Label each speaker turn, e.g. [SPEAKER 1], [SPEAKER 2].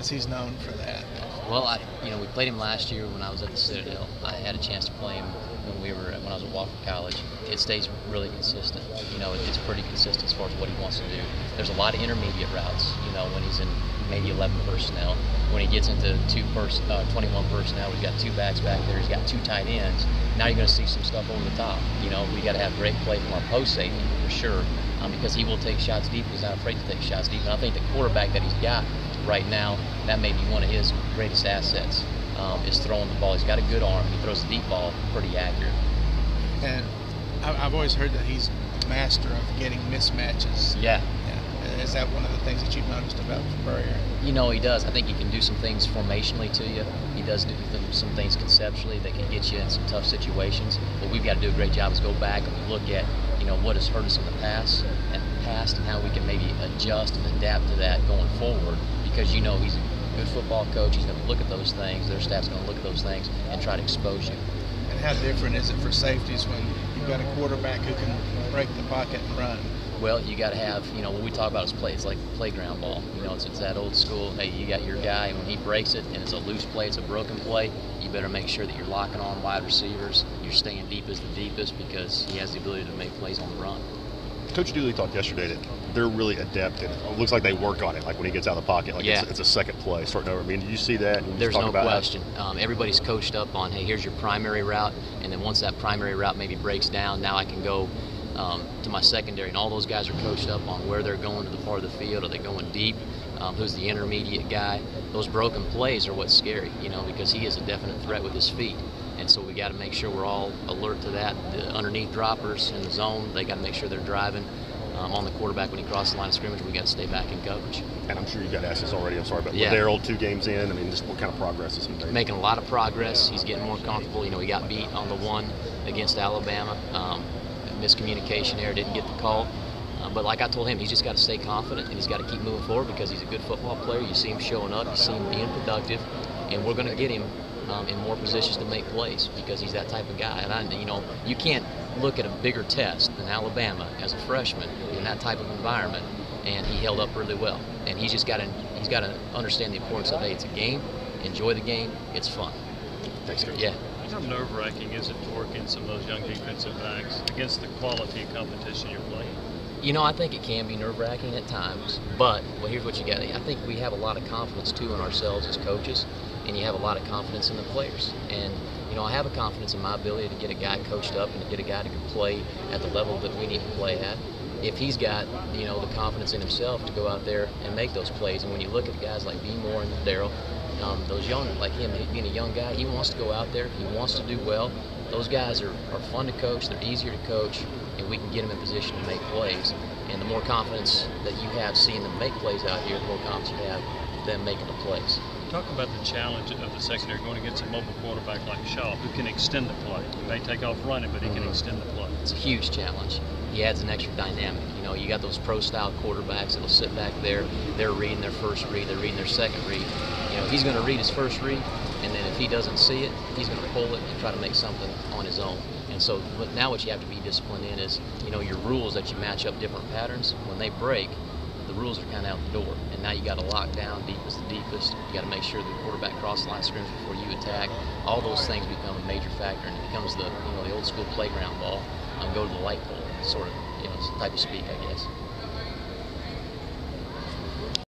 [SPEAKER 1] because he's known for that.
[SPEAKER 2] Well, we played him last year when I was at the Citadel. I had a chance to play him when I was at Walker College. It stays really consistent. It's pretty consistent as far as what he wants to do. There's a lot of intermediate routes. When he's in maybe 11 personnel. When he gets into 21 personnel, he's got two backs back there. He's got two tight ends. Now you're going to see some stuff over the top. We got to have great play from our post safety for sure, because he will take shots deep. He's not afraid to take shots deep. And I think the quarterback that he's got right now, that may be one of his greatest assets, is throwing the ball. He's got a good arm. He throws the deep ball pretty accurate.
[SPEAKER 1] And I've always heard that he's a master of getting mismatches.
[SPEAKER 2] Yeah.
[SPEAKER 1] Is that one of the things that you've noticed about Spurrier?
[SPEAKER 2] He does. I think he can do some things formationally to you. He does do some things conceptually that can get you in some tough situations. What we've got to do a great job is go back and look at, what has hurt us in the past and how we can maybe adjust and adapt to that going forward. Because he's a good football coach. He's going to look at those things. Their staff's going to look at those things and try to expose you.
[SPEAKER 1] And how different is it for safeties when you've got a quarterback who can break the pocket and run?
[SPEAKER 2] Well, you got to have, what we talk about is play. It's like playground ball. It's that old school, hey, you got your guy, and when he breaks it and it's a loose play, it's a broken play, you better make sure that you're locking on wide receivers. You're staying deep as the deepest because he has the ability to make plays on the run.
[SPEAKER 3] Coach Dooley talked yesterday that they're really adept at it. It looks like they work on it, like when he gets out of the pocket, like it's a second play starting over. I mean, did you see that?
[SPEAKER 2] There's no question. Everybody's coached up on, hey, here's your primary route, and then once that primary route maybe breaks down, now I can go to my secondary, and all those guys are coached up on where they're going to the part of the field. Are they going deep? Who's the intermediate guy? Those broken plays are what's scary, because he is a definite threat with his feet. And so we got to make sure we're all alert to that. The underneath droppers in the zone, they got to make sure they're driving on the quarterback when he crosses the line of scrimmage. We got to stay back in coverage.
[SPEAKER 3] And I'm sure you got asked this already. I'm sorry, but Daryl 2 games in. I mean, just what kind of progress is he making?
[SPEAKER 2] Making a lot of progress. He's getting more comfortable. He got beat on the one against Alabama. Miscommunication there, didn't get the call. But like I told him, he's just got to stay confident and he's got to keep moving forward because he's a good football player. You see him showing up, you see him being productive, and we're going to get him in more positions to make plays because he's that type of guy. And you can't look at a bigger test than Alabama as a freshman in that type of environment, and he held up really well. And he's got to understand the importance of, hey, it's a game, enjoy the game, it's fun.
[SPEAKER 3] Thanks, Coach.
[SPEAKER 2] Yeah.
[SPEAKER 4] How nerve-wracking is it to work in some of those young defensive backs against the quality of competition you're playing?
[SPEAKER 2] I think it can be nerve-wracking at times, but here's what you got. I think we have a lot of confidence too in ourselves as coaches, and you have a lot of confidence in the players. And I have a confidence in my ability to get a guy coached up and to get a guy to play at the level that we need to play at. If he's got the confidence in himself to go out there and make those plays, and when you look at guys like B. Moore and Daryl, those young, like him being a young guy, he wants to go out there, he wants to do well. Those guys are fun to coach, they're easier to coach, and we can get them in position to make plays. And the more confidence that you have seeing them make plays out here, the more confidence you have them making the plays.
[SPEAKER 4] Talk about the challenge of the secondary going against a mobile quarterback like Shaw, who can extend the play. He may take off running, but he can extend the play.
[SPEAKER 2] It's a huge challenge. He adds an extra dynamic. You got those pro-style quarterbacks that'll sit back there, they're reading their first read, they're reading their second read. He's going to read his first read, and then if he doesn't see it, he's going to pull it and try to make something on his own. And so now what you have to be disciplined in is, your rules that you match up different patterns. When they break, the rules are kind of out the door. And now you got to lock down deep as the deepest. You got to make sure the quarterback crosses the line of scrimmage before you attack. All those things become a major factor, and it becomes the old school playground ball. Go to the light pole, sort of, type of speak, I guess.